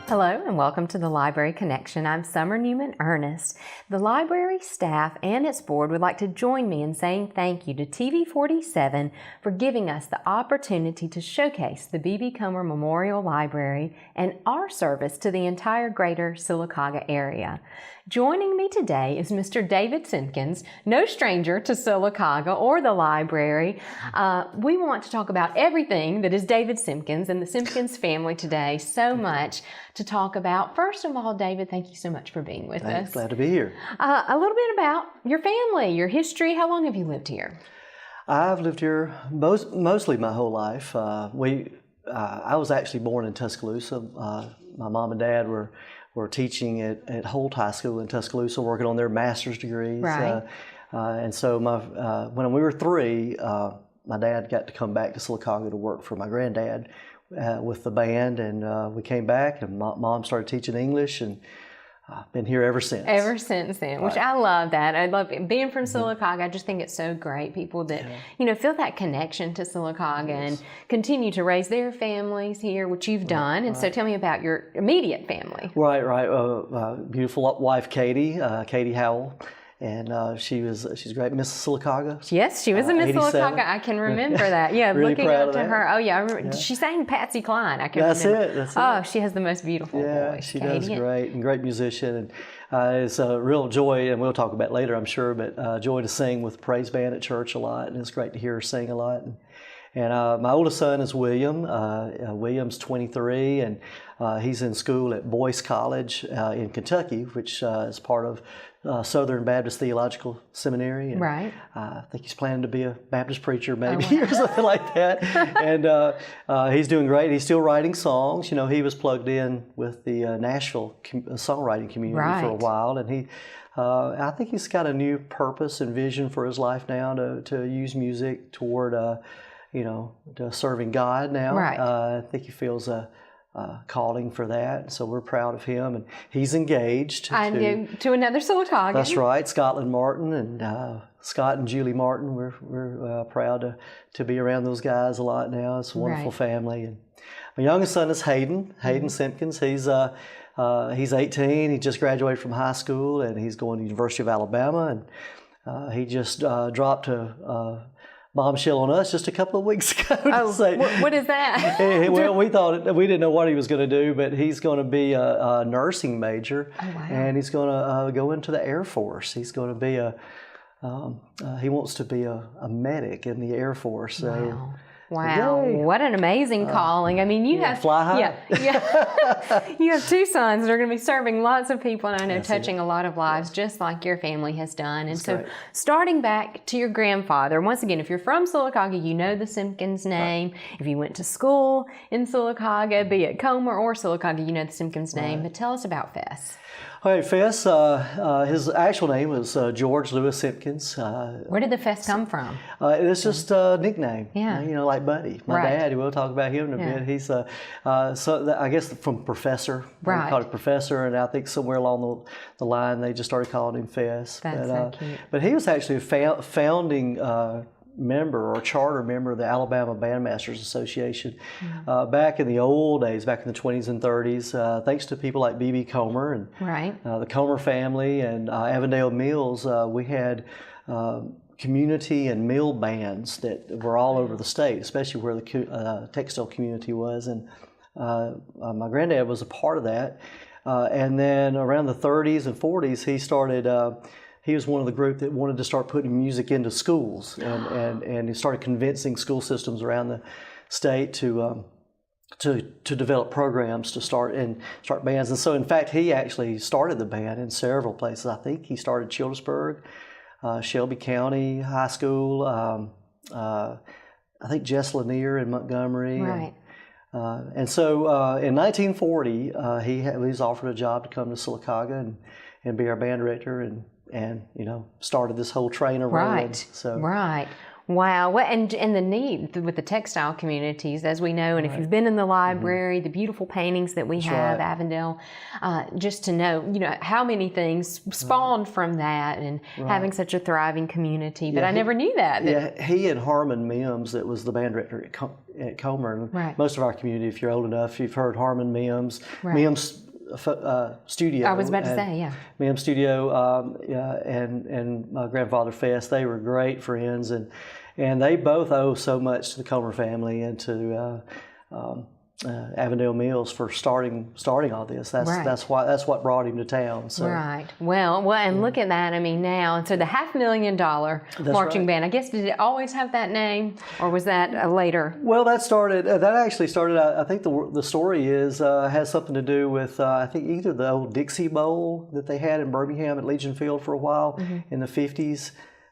Hello and welcome to the Library Connection. I'm Summer Newman Ernest. The library staff and its board would like to join me in saying thank you to TV47 for giving us the opportunity to showcase the B.B. Comer Memorial Library and our service to the entire greater Sylacauga area. Joining me today is Mr. David Simpkins, no stranger to Sylacauga or the library. We want to talk about everything that is David Simpkins and the Simpkins family today. So much to talk about. First of all, David, thank you so much for being with us. Glad to be here. A little bit about your family, your history. How long have you lived here? I've lived here mostly my whole life. I was actually born in Tuscaloosa. My mom and dad were teaching at Holt High School in Tuscaloosa, working on their master's degrees. Right. And so when we were 3, my dad got to come back to Sylacauga to work for my granddad with the band, and we came back, and mom started teaching English, and I've been here ever since. Ever since then, which I love that. I love it. Being from Sylacauga. I just think it's so great. People that, feel that connection to Sylacauga and continue to raise their families here, which you've done. And so tell me about your immediate family. Right. Beautiful wife, Katie Howell. And she's great, Miss Sylacauga. Yes, she was a Miss Sylacauga. I can remember that. Yeah, really looking proud up of to that. her. Oh yeah, I remember. She sang Patsy Cline. I can That's remember. That's oh, it. she has the most beautiful voice. She Katie. does great, and great musician. And it's a real joy, and we'll talk about it later, I'm sure. But joy to sing with the praise band at church a lot, and it's great to hear her sing a lot. And my oldest son is William. William's 23, and he's in school at Boyce College in Kentucky, which is part of Southern Baptist Theological Seminary. And, right. I think he's planning to be a Baptist preacher maybe or something like that. And he's doing great. He's still writing songs. He was plugged in with the Nashville songwriting community for a while, and I think he's got a new purpose and vision for his life now to use music toward to serving God now. Right. I think he feels a calling for that. So we're proud of him. And he's engaged to another Sylacauga. That's right, Scotland Martin. And Scott and Julie Martin, we're proud to be around those guys a lot now. It's a wonderful family. And my youngest son is Hayden Simpkins. He's 18. He just graduated from high school, and he's going to the University of Alabama. And he just dropped a bombshell on us just a couple of weeks ago. What is that? Well, we didn't know what he was going to do, but he's going to be a nursing major, and he's going to go into the Air Force. He's going to be he wants to be a medic in the Air Force. So, Wow, what an amazing calling. I mean, you have fly high. Yeah. You have 2 sons that are going to be serving lots of people, and I know touching a lot of lives, just like your family has done. And so starting back to your grandfather, once again, if you're from Sylacauga, you know the Simpkins name. If you went to school in Sylacauga, be it Comer or Sylacauga, you know the Simpkins name. But tell us about Fess. All right, Fess, his actual name was George Lewis Simpkins. Where did the Fess come from? It's just a nickname. Yeah. Like Buddy. My dad, we'll talk about him in a bit. He's, I guess from Professor. Right. They called it Professor, and I think somewhere along the line they just started calling him Fess. That's so cute. But he was actually a founding member or charter member of the Alabama Bandmasters Association back in the old days, back in the 20s and 30s, thanks to people like B.B. Comer and the Comer family and Avondale Mills. We had community and mill bands that were all over the state, especially where the textile community was. And my granddad was a part of that. And then around the 30s and 40s, he started... he was one of the group that wanted to start putting music into schools, and he started convincing school systems around the state to develop programs to start bands. And so, in fact, he actually started the band in several places. I think he started Childersburg, Shelby County High School. I think Jess Lanier in Montgomery. Right. And so, in 1940, he was offered a job to come to Sylacauga and be our band director and started this whole train of rolling. Right. Wow, well, and the need with the textile communities, as we know, and if you've been in the library, the beautiful paintings that we have, Avondale, just to know, how many things spawned from that, and having such a thriving community. But I never knew that. Yeah, he and Harmon Mims, that was the band director at Comer. Most of our community, if you're old enough, you've heard Harmon Mims. Mims Studio. I was about to say, yeah. Mims Studio and my grandfather Fest, they were great friends, and they both owe so much to the Comer family and to Avondale Mills for starting all this. That's what brought him to town. So. Right. Well, and look at that. I mean, now, and so the $500,000 marching band. I guess, did it always have that name, or was that later? Well, that actually started. I think the story has something to do with I think either the old Dixie Bowl that they had in Birmingham at Legion Field for a while in the 50s.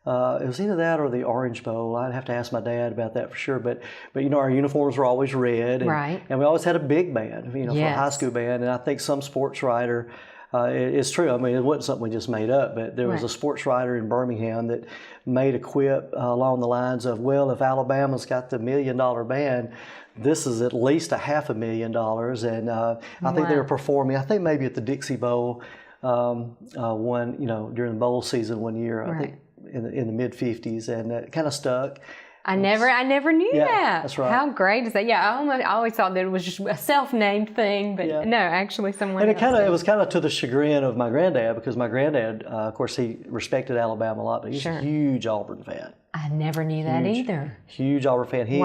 It was either that or the Orange Bowl. I'd have to ask my dad about that for sure. But our uniforms were always red, and we always had a big band, for a high school band. And I think some sports writer, it's true. I mean, it wasn't something we just made up, but there was a sports writer in Birmingham that made a quip along the lines of, well, if Alabama's got the $1 million band, this is at least $500,000. And I think they were performing. I think maybe at the Dixie Bowl during the bowl season one year. I think. In the mid 50s, and it kind of stuck. I never knew that. That's right. How great is that? Yeah, I always thought that it was just a self-named thing, but no, actually someone. And it was kind of to the chagrin of my granddad, because my granddad, of course, he respected Alabama a lot, but he's a huge Auburn fan. I never knew that either. Huge Auburn fan. He,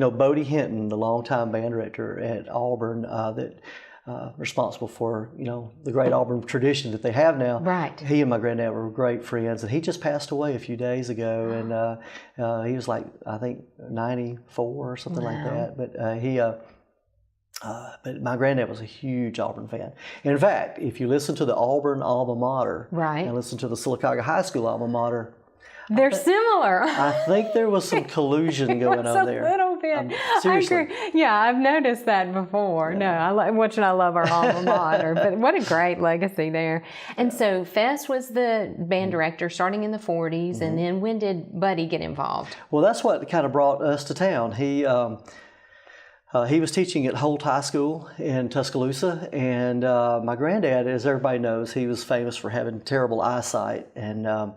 Bodie Hinton, the longtime band director at Auburn, responsible for the great Auburn tradition that they have now. Right. He and my granddad were great friends, and he just passed away a few days ago, and he was like, I think 94 or something like that. But my granddad was a huge Auburn fan. In fact, if you listen to the Auburn alma mater and listen to the Sylacauga High School alma mater, they're similar. I think there was some collusion going on there. A little bit. Seriously. I agree. Yeah, I've noticed that before. Yeah. No, I love our alma mater. But what a great legacy there. And so Fest was the band director starting in the 40s. And then when did Buddy get involved? Well, that's what kind of brought us to town. He was teaching at Holt High School in Tuscaloosa, and my granddad, as everybody knows, he was famous for having terrible eyesight, and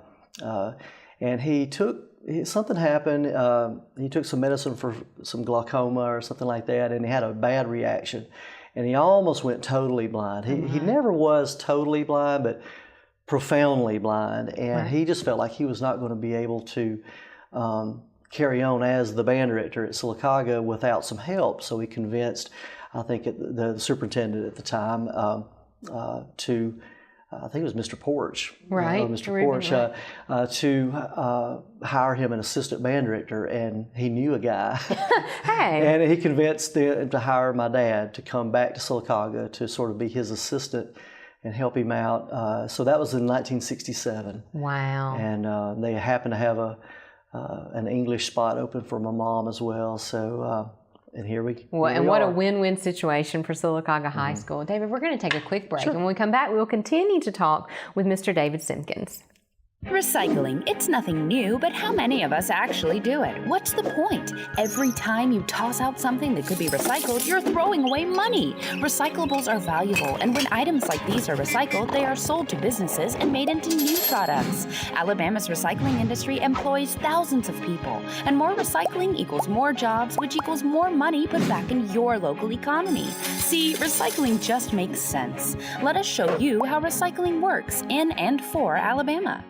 something happened. He took some medicine for some glaucoma or something like that, and he had a bad reaction, and he almost went totally blind. He never was totally blind, but profoundly blind, and he just felt like he was not going to be able to carry on as the band director at Sylacauga without some help. So he convinced, I think, the superintendent at the time I think it was Mr. Porch, Mr. Porch, to hire him an assistant band director, and he knew a guy. And he convinced them to hire my dad to come back to Sylacauga to sort of be his assistant and help him out. So that was in 1967. Wow. And they happened to have an English spot open for my mom as well. So, and here we what a win-win situation for Sylacauga High School. David, we're going to take a quick break. And when we come back, we'll continue to talk with Mr. David Simpkins. Recycling, it's nothing new, but how many of us actually do it? What's the point? Every time you toss out something that could be recycled, you're throwing away money. Recyclables are valuable, and when items like these are recycled, they are sold to businesses and made into new products. Alabama's recycling industry employs thousands of people, and more recycling equals more jobs, which equals more money put back in your local economy. See, recycling just makes sense. Let us show you how recycling works in and for Alabama.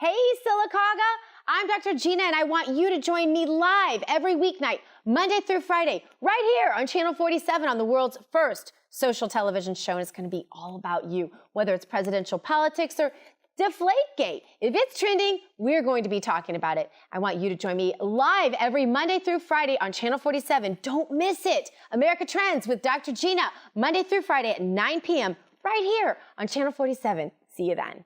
Hey, Sylacauga! I'm Dr. Gina, and I want you to join me live every weeknight, Monday through Friday, right here on Channel 47 on the world's first social television show. And it's going to be all about you, whether it's presidential politics or Deflategate. If it's trending, we're going to be talking about it. I want you to join me live every Monday through Friday on Channel 47. Don't miss it. America Trends with Dr. Gina, Monday through Friday at 9 p.m. right here on Channel 47. See you then.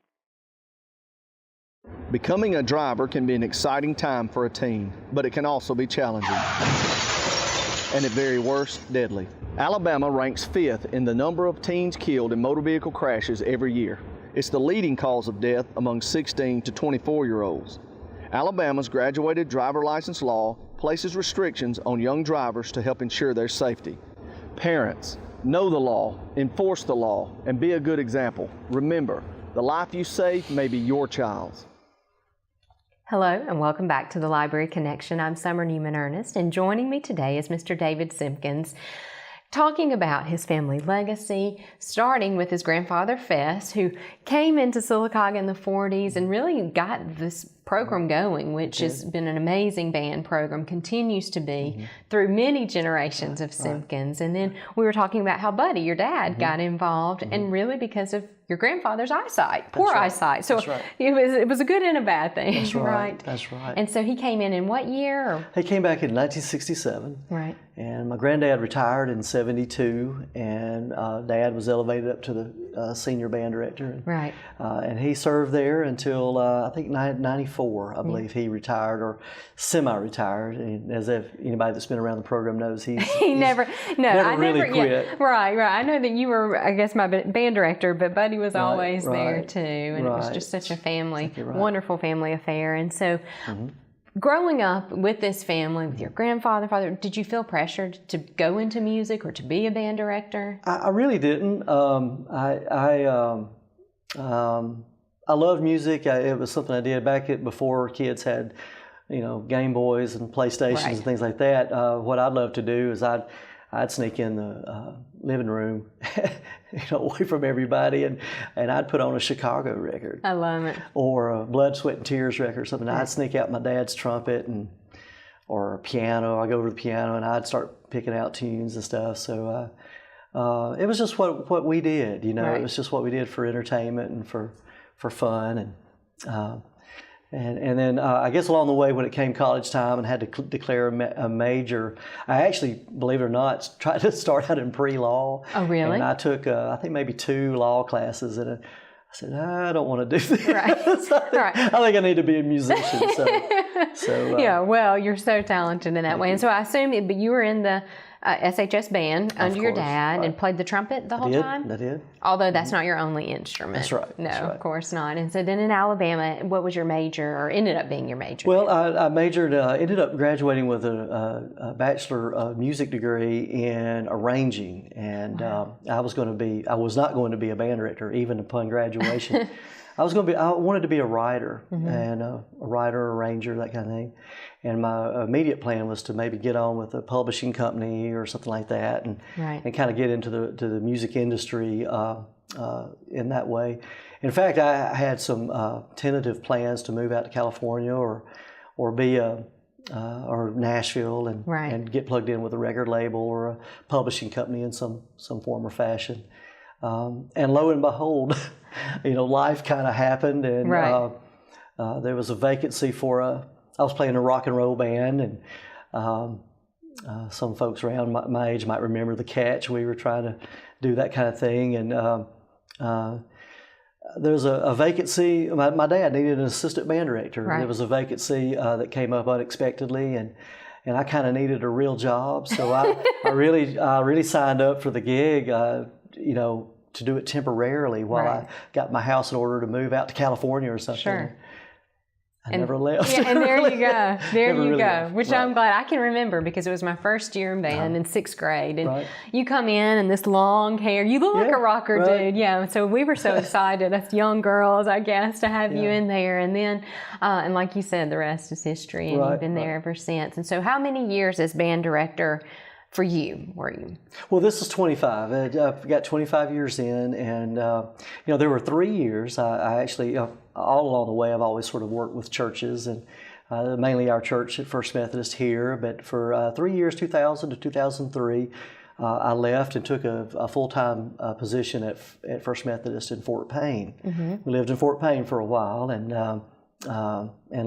Becoming a driver can be an exciting time for a teen, but it can also be challenging, and at very worst, deadly. Alabama ranks 5th in the number of teens killed in motor vehicle crashes every year. It's the leading cause of death among 16 to 24-year-olds. Alabama's graduated driver license law places restrictions on young drivers to help ensure their safety. Parents, know the law, enforce the law, and be a good example. Remember, the life you save may be your child's. Hello and welcome back to the Library Connection. I'm Summer Newman Ernest, and joining me today is Mr. David Simpkins, talking about his family legacy, starting with his grandfather Fess, who came into Sylacauga in the 40s and really got this program going, which has been an amazing band program, continues to be through many generations of Simpkins. And then we were talking about how Buddy, your dad, got involved, and really because of your grandfather's eyesight, poor eyesight. So it was a good and a bad thing. That's right. That's right. And so he came in what year? Or? He came back in 1967. Right. And my granddad retired in 72, and Dad was elevated up to the senior band director. Right. And he served there until I think 94, I believe he retired or semi-retired. And as if anybody that's been around the program knows, he never quit. Yeah, right. I know that you were, I guess, my band director, but Buddy was always there too, and it was just such a family, wonderful family affair. And so, growing up with this family, with your grandfather, father, did you feel pressured to go into music or to be a band director? I really didn't. I loved music. It was something I did before kids had, Game Boys and PlayStations and things like that. What I'd love to do is I'd sneak in the living room, away from everybody, and I'd put on a Chicago record. I love it. Or a Blood, Sweat, and Tears record or something. I'd sneak out my dad's trumpet or a piano. I'd go over to the piano and I'd start picking out tunes and stuff. So it was just what we did, It was just what we did for entertainment and for fun. And then I guess along the way when it came college time and had to declare a major, I actually, believe it or not, tried to start out in pre-law. Oh, really? And I took, I think maybe 2 law classes, and I said, I don't want to do this. Right. I think I need to be a musician. So yeah, well, you're so talented in that way. And so I assume but you were in the SHS band under your dad and played the trumpet the whole time? I did. Although that's not your only instrument. That's right. No, of course not. And so then in Alabama, what was your major, or ended up being your major? Well, I majored, ended up graduating with a Bachelor of Music degree in arranging. And I was not going to be a band director even upon graduation. I wanted to be a writer, and a writer, arranger, that kind of thing. And my immediate plan was to maybe get on with a publishing company or something like that, and kind of get into the music industry in that way. In fact, I had some tentative plans to move out to California or be or Nashville and get plugged in with a record label or a publishing company in some form or fashion. And lo and behold, life kind of happened, and there was a vacancy I was playing in a rock and roll band, and some folks around my age might remember the Catch. We were trying to do that kind of thing, and there was a vacancy. My dad needed an assistant band director. There was a vacancy that came up unexpectedly, and I kind of needed a real job, so I really signed up for the gig. To do it temporarily while I got my house in order to move out to California or something. Sure. I never left. Yeah, and there you go. There you really go. left. Which I'm glad I can remember, because it was my first year in band in 6th grade. And you come in and this long hair, you look like a rocker, dude. Yeah. So we were so excited as young girls, I guess, to have you in there. And then, and like you said, the rest is history, and you've been there ever since. And so how many years as band director for you were you? Well, this is 25. I've got 25 years in, and there were 3 years. I actually, all along the way, I've always sort of worked with churches, and mainly our church at First Methodist here. But for 3 years, 2000 to 2003, I left and took a full-time position at First Methodist in Fort Payne. We lived in Fort Payne for a while, and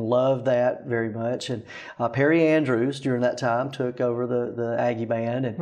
loved that very much. And Perry Andrews during that time took over the Aggie band and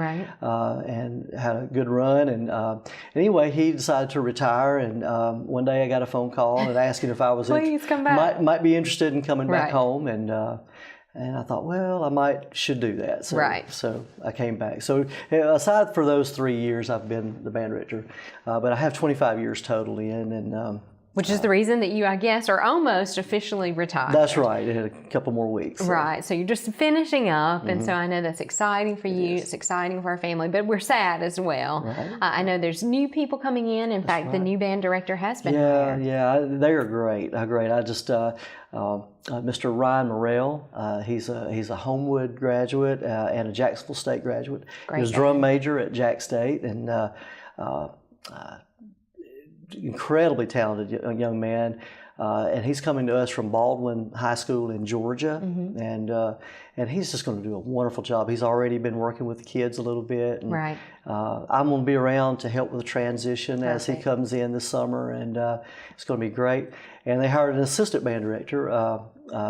had a good run. And anyway, he decided to retire. And one day I got a phone call and asking if I was might be interested in coming back home. And I thought, well, I should do that. So I came back. So aside for those 3 years, I've been the band director, but I have 25 years total in, and Which is the reason that you, I guess, are almost officially retired. That's right. It had a couple more weeks. So. Right. So you're just finishing up. And so I know that's exciting for you. It's exciting for our family, but we're sad as well. Right. I know there's new people coming in. In fact, the new band director has been hired. Yeah, they are great. Great. I just, Mr. Ryan Morrell, he's a Homewood graduate and a Jacksonville State graduate. Great He was guy. drum major at Jack State and incredibly talented young man, and he's coming to us from Baldwin High School in Georgia, and he's just going to do a wonderful job. He's already been working with the kids a little bit, and, Right. I'm going to be around to help with the transition as he Perfect. comes in this summer, and it's going to be great. And they hired an assistant band director.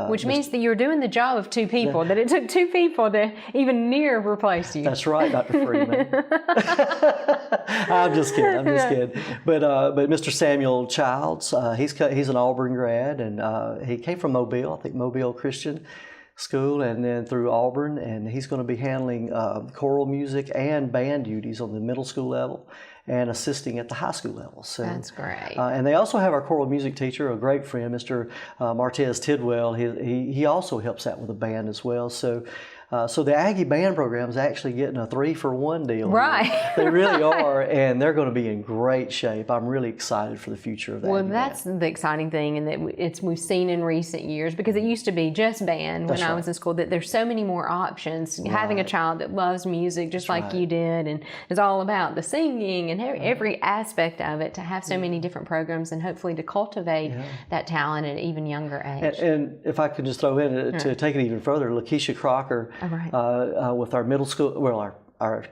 Which means that you're doing the job of two people, that it took two people to even near replace you. That's right, Dr. Freeman. I'm just kidding. But Mr. Samuel Childs, he's an Auburn grad, and he came from Mobile, I think Mobile Christian School, and then through Auburn, and he's going to be handling choral music and band duties on the middle school level and assisting at the high school level. So, That's great. and they also have our choral music teacher, a great friend, Mr. Martez Tidwell. He also helps out with the band as well. So the Aggie band program is actually getting a 3-for-1 deal. Right. They really are, and they're going to be in great shape. I'm really excited for the future of that. Well, that's the exciting thing, and that we've seen in recent years, because it used to be just band when I was in school, that there's so many more options. Having a child that loves music just like you did, and is all about the singing and every aspect of it, to have so many different programs and hopefully to cultivate that talent at an even younger age. And if I could just throw in to take it even further, Lakeisha Crocker, with our middle school, well, our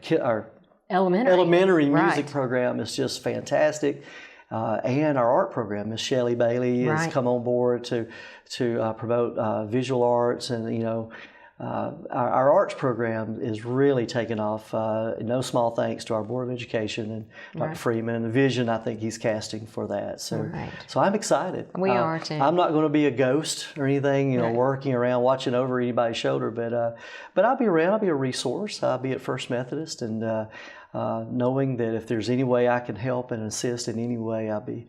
elementary music program is just fantastic. And our art program, Miss Shelley Bailey, has come on board to promote visual arts, and our arts program is really taken off. No small thanks to our Board of Education and Dr. Freeman, and the vision I think he's casting for that. So I'm excited. We are too. I'm not going to be a ghost or anything, working around watching over anybody's shoulder, but I'll be around. I'll be a resource. I'll be at First Methodist, and knowing that if there's any way I can help and assist in any way, I'll be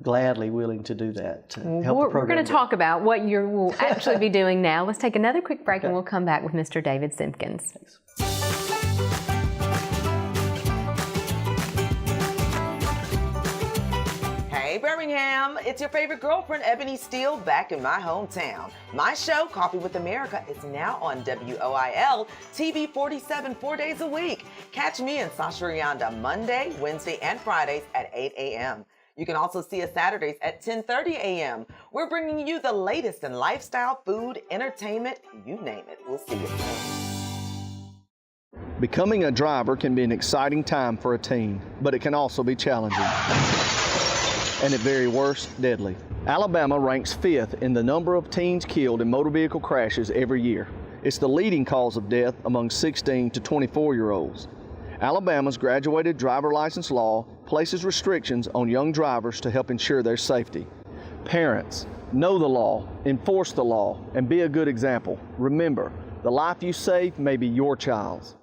gladly willing to do that to help the program. We're going to talk about what you will actually be doing now. Let's take another quick break, and we'll come back with Mr. David Simpkins. Thanks. Hey Birmingham, it's your favorite girlfriend Ebony Steele back in my hometown. My show, Coffee with America, is now on WOIL TV 47 4 days a week. Catch me and Sasha Rianda Monday, Wednesday, and Fridays at 8 a.m. You can also see us Saturdays at 10:30 a.m. We're bringing you the latest in lifestyle, food, entertainment, you name it. We'll see you soon. Becoming a driver can be an exciting time for a teen, but it can also be challenging. And at very worst, deadly. Alabama ranks 5th in the number of teens killed in motor vehicle crashes every year. It's the leading cause of death among 16 to 24-year-olds. Alabama's graduated driver license law places restrictions on young drivers to help ensure their safety. Parents, know the law, enforce the law, and be a good example. Remember, the life you save may be your child's.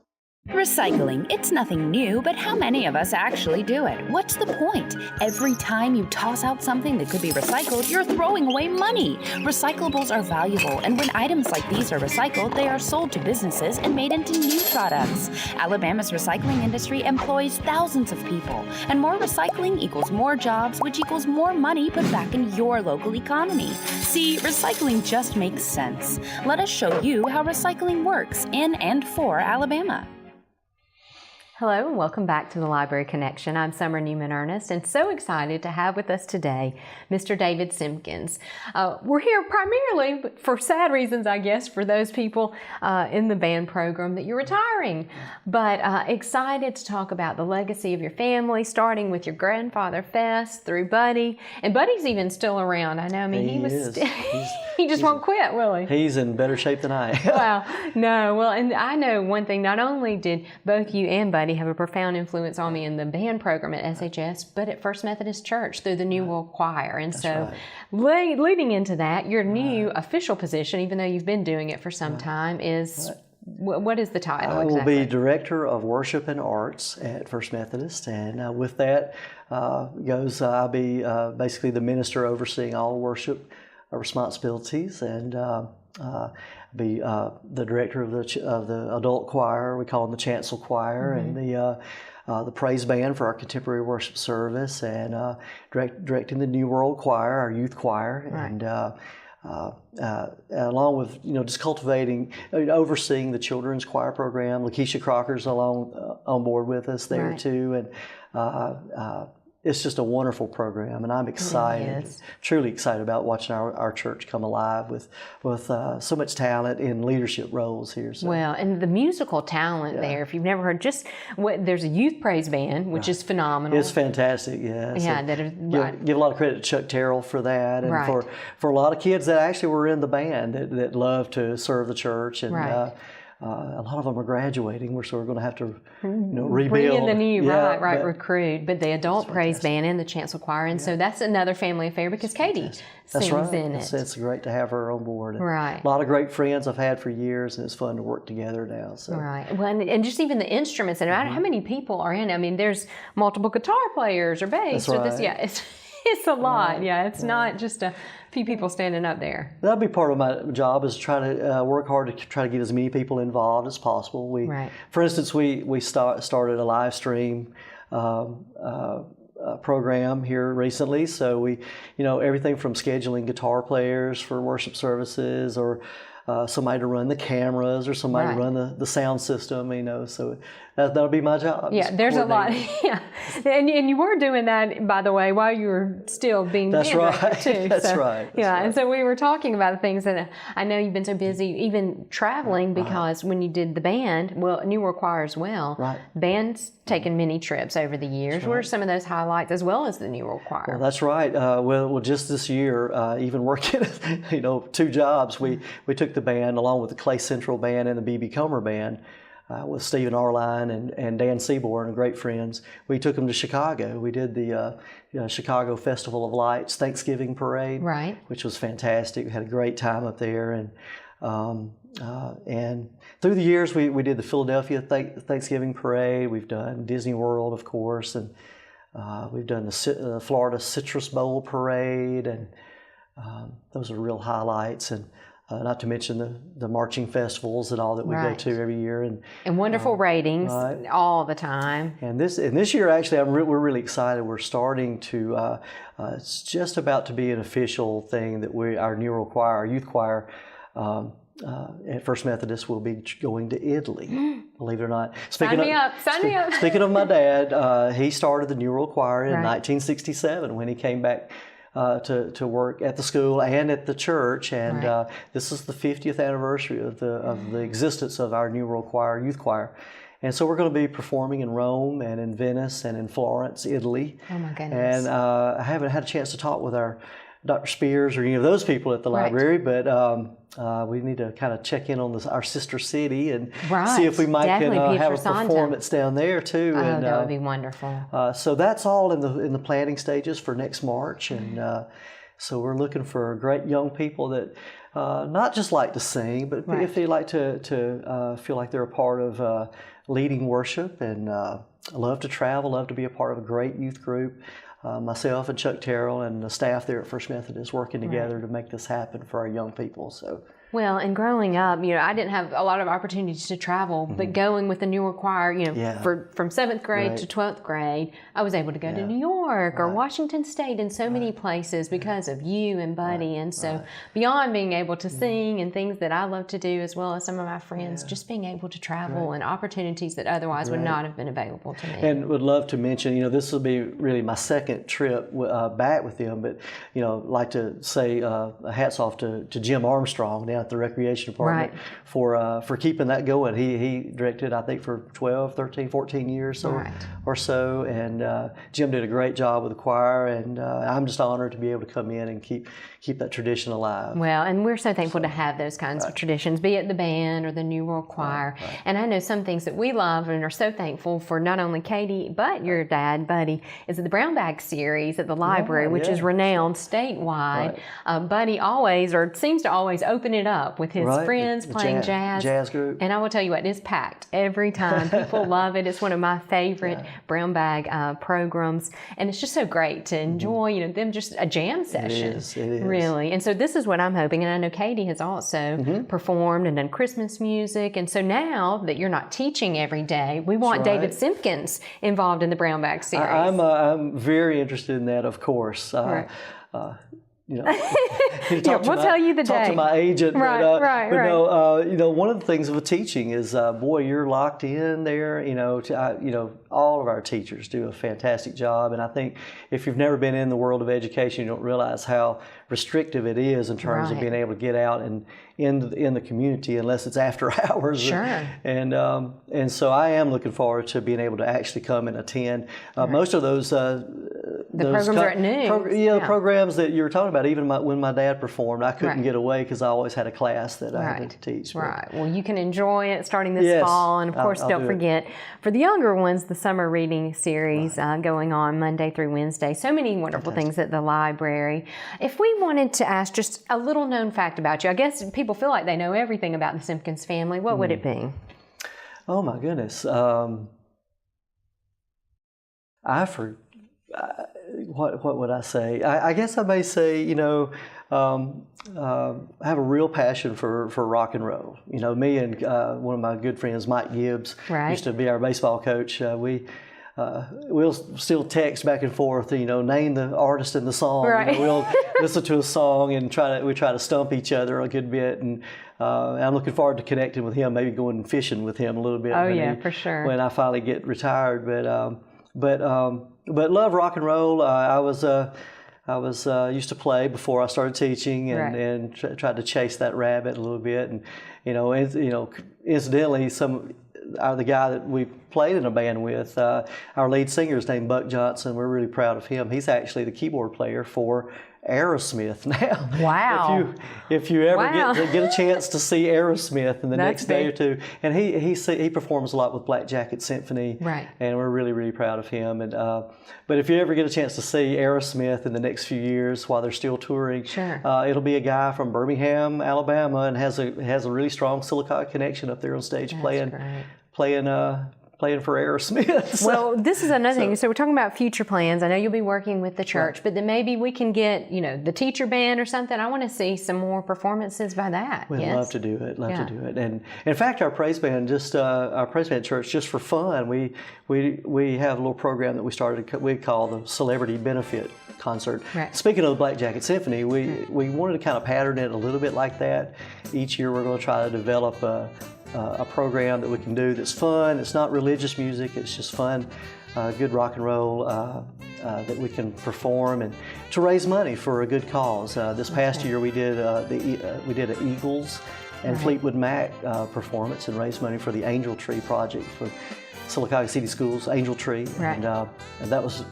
Recycling, it's nothing new, but how many of us actually do it? What's the point? Every time you toss out something that could be recycled, you're throwing away money. Recyclables are valuable, and when items like these are recycled, they are sold to businesses and made into new products. Alabama's recycling industry employs thousands of people, and more recycling equals more jobs, which equals more money put back in your local economy. See, recycling just makes sense. Let us show you how recycling works in and for Alabama. Hello and welcome back to the Library Connection. I'm Summer Newman Ernest, and so excited to have with us today Mr. David Simpkins. We're here primarily for sad reasons, I guess, for those people in the band program that you're retiring, but excited to talk about the legacy of your family, starting with your grandfather Fess through Buddy, and Buddy's even still around. I know. I mean, he just won't quit, will he? He's in better shape than I am. Well, no. Well, and I know one thing. Not only did both you and Buddy have a profound influence on me in the band program at SHS, but at First Methodist Church through the New World Choir. And leading into that, your new official position, even though you've been doing it for some time, is what is the title I will exactly? be Director of Worship and Arts at First Methodist, and with that I'll be basically the minister overseeing all worship responsibilities, and be the director of the adult choir. We call them the chancel choir, and the praise band for our contemporary worship service, and directing the New World Choir, our youth choir, and along with just cultivating, overseeing the children's choir program. Lakeisha Crocker's on board with us there too, and it's just a wonderful program, and I'm excited, truly excited about watching our church come alive with so much talent in leadership roles here. So. Well, and the musical talent there, if you've never heard, there's a youth praise band, which is phenomenal. It's fantastic, yes. Yeah, give a lot of credit to Chuck Terrell for that, and for a lot of kids that actually were in the band that love to serve the church, and a lot of them are graduating. We're going to have to rebuild. Bring in the new, recruit. But the adult praise band and the chancel choir, and so that's another family affair because Katie sings in it. It's great to have her on board. And right. A lot of great friends I've had for years, and it's fun to work together now. So. Right. Well, and just even the instruments, and no matter how many people are in it, I mean, there's multiple guitar players or bass. That's right. It's a lot. Right. Yeah, it's not just a few people standing up there. That'll be part of my job, is try to work hard to try to get as many people involved as possible. For instance, we started a live stream program here recently. So we, everything from scheduling guitar players for worship services, or somebody to run the cameras, or somebody to run the sound system, so that'll be my job. Yeah, there's a lot. Yeah, and you were doing that, by the way, while you were still being That's right. too. That's right. And so we were talking about the things that I know you've been so busy, even traveling, because when you did the band, New World Choir as well, band's taken many trips over the years. What are some of those highlights, as well as the New World Choir? Well, that's right. Well, just this year, even working, two jobs, we took the band along with the Clay Central Band and the B.B. Comer Band, with Stephen Arline and Dan Seaborn, great friends. We took them to Chicago. We did the Chicago Festival of Lights Thanksgiving Parade, which was fantastic. We had a great time up there, and through the years we did the Philadelphia Thanksgiving Parade. We've done Disney World, of course, and we've done the Florida Citrus Bowl Parade, and those are real highlights. And not to mention the marching festivals and all that we go to every year, and wonderful ratings all the time. And this year, actually, we're really excited. We're starting to. It's just about to be an official thing that our New World Choir, our youth choir, at First Methodist, will be going to Italy. Believe it or not. Sign me up. Speaking of my dad, he started the New World Choir in 1967 when he came back to work at the school and at the church, and this is the 50th anniversary of the existence of our New World Choir, youth choir. And so we're going to be performing in Rome and in Venice and in Florence, Italy. Oh my goodness. And I haven't had a chance to talk with our Dr. Spears or any of those people at the library, but we need to kind of check in on our sister city and see if we might have a performance down there too. Oh, and, that would be wonderful. So that's all in the planning stages for next March, and so we're looking for great young people that not just like to sing, but if they like to feel like they're a part of leading worship, and love to travel, love to be a part of a great youth group. Myself and Chuck Terrell and the staff there at First Methodist working together to make this happen for our young people. So. Well, and growing up, I didn't have a lot of opportunities to travel, but going with the New World Choir, from 7th grade to 12th grade, I was able to go to New York or Washington State and so many places because of you and Buddy. And so beyond being able to sing and things that I love to do, as well as some of my friends, just being able to travel and opportunities that otherwise would not have been available to me. And would love to mention, this will be really my second trip back with them, but, like to say hats off to Jim Armstrong down at the Recreation Department for keeping that going. He directed, I think, for 12, 13, 14 years or so, and Jim did a great job with the choir, and I'm just honored to be able to come in and keep that tradition alive. Well, and we're so thankful to have those kinds of traditions, be it the band or the New World Choir. And I know some things that we love and are so thankful for, not only Katie, but your dad, Buddy, is the Brown Bag series at the library, which is renowned statewide. Buddy always, or seems to always, open it up with his Right. friends The playing jazz. Jazz group. And I will tell you what, it's packed every time. People love it. It's one of my favorite brown bag programs. And it's just so great to enjoy, them just a jam session. It is. Really. And so this is what I'm hoping. And I know Katie has also performed and done Christmas music. And so now that you're not teaching every day, we want David Simpkins involved in the brown bag series. I'm very interested in that, of course. We'll tell you the talk day. to my agent. Right. No, one of the things with teaching is, boy, you're locked in there. All of our teachers do a fantastic job, and I think if you've never been in the world of education, you don't realize how restrictive it is in terms of being able to get out and in the community unless it's after hours. Sure. And so I am looking forward to being able to actually come and attend. Most of those programs are at noon. The programs that you were talking about, even when my dad performed, I couldn't get away because I always had a class that I had to teach. Right. Well, you can enjoy it starting this fall. And, of course, don't forget, for the younger ones, the summer reading series going on Monday through Wednesday. So many wonderful things at the library. If we wanted to ask just a little known fact about you, I guess people feel like they know everything about the Simpkins family. What would it be? Oh, my goodness. What would I say? I guess I may say, I have a real passion for rock and roll. Me and one of my good friends, Mike Gibbs, used to be our baseball coach. We'll still text back and forth, name the artist and the song. Right. We'll listen to a song and we try to stump each other a good bit. And I'm looking forward to connecting with him, maybe going fishing with him a little bit. For sure. When I finally get retired, but love rock and roll. I was used to play before I started teaching, and tried to chase that rabbit a little bit. And incidentally, the guy that we played in a band with, our lead singer is named Buck Johnson. We're really proud of him. He's actually the keyboard player for Aerosmith now. Wow. If you ever get a chance to see Aerosmith in the next day or two, and he performs a lot with Black Jacket Symphony, and we're really, really proud of him. And but if you ever get a chance to see Aerosmith in the next few years while they're still touring, it'll be a guy from Birmingham, Alabama, and has a really strong Silicon connection up there on stage playing for Aerosmith. Well, this is another thing. So we're talking about future plans. I know you'll be working with the church, but then maybe we can get, the teacher band or something. I want to see some more performances by that. We'd love to do it. To do it. And in fact, our praise band church, just for fun, we have a little program that we started. We call the Celebrity Benefit Concert. Right. Speaking of the Black Jacket Symphony, we wanted to kind of pattern it a little bit like that. Each year, we're going to try to develop a program that we can do that's fun. It's not religious music. It's just fun, good rock and roll that we can perform and to raise money for a good cause. This past year we did an Eagles and Fleetwood Mac performance and raised money for the Angel Tree Project for Sylacauga City Schools Angel Tree, and that was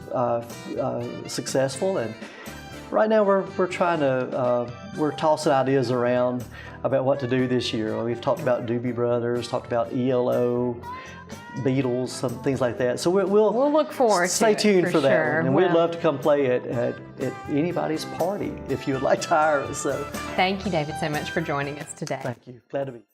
successful. And right now we're trying to we're tossing ideas around about what to do this year. We've talked about Doobie Brothers, talked about ELO, Beatles, some things like that. So we'll look forward to it. Stay tuned for that one. And we'd love to come play it at anybody's party if you would like to hire us. So thank you, David, so much for joining us today. Thank you. Glad to be here.